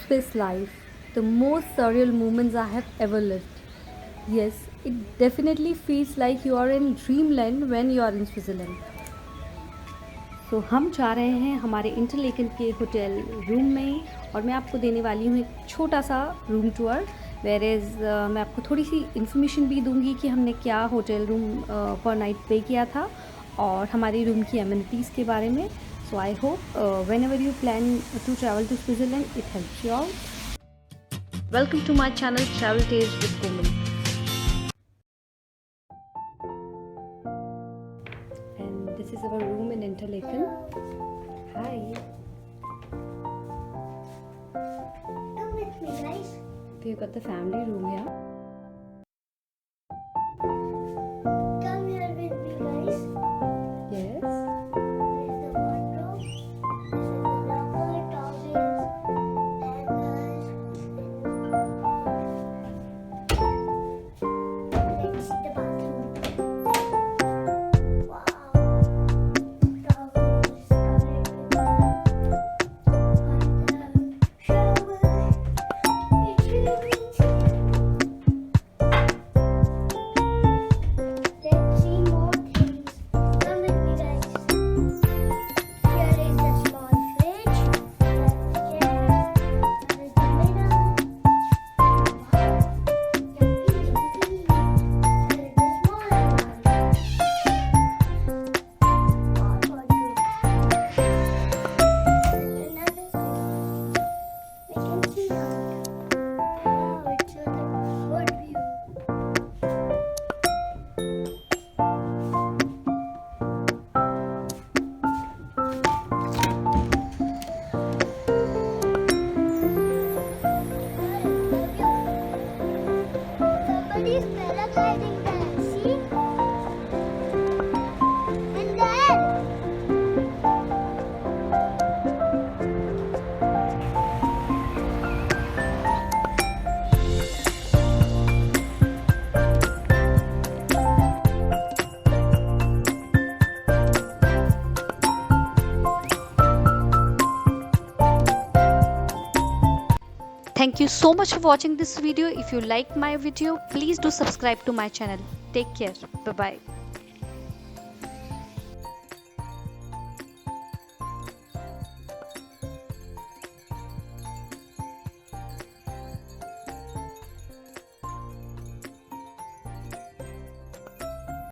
Swiss life, the most surreal moments I have ever lived. Yes, it definitely feels like you are in dreamland when you are in Switzerland. तो हम जा रहे हैं हमारे Interlaken के hotel room में और मैं आपको देने वाली हूँ एक छोटा सा रूम टूर वेर इज़ मैं आपको थोड़ी सी इन्फॉर्मेशन भी दूंगी कि हमने क्या होटल रूम पर नाइट पे किया था और हमारी रूम की एमिनिटीज़ के बारे में. So I hope whenever you plan to travel to Switzerland it helps you out. Welcome to my channel travel टेज with Komal. This is our room in Interlaken. Hi. Come with me, guys. We've got the family room here. Come here with me, guys. Yes. This is the wardrobe. This is the locker, towels, hangers. Let's see the bathroom. Wow. Towels covered with shower. It's really Let's see more things. Come with me, guys. Here is the small fridge. Here is the chair. Here is the mirror. Wow. Yummy, yummy. Here is the smaller one. More wardrobe. Another fridge. We can see out. Wow, it's a good view. Somebody's paragliding there, see? And there! Thank you so much for watching this video. If you like my video, please do subscribe to my channel. Take care. Bye bye.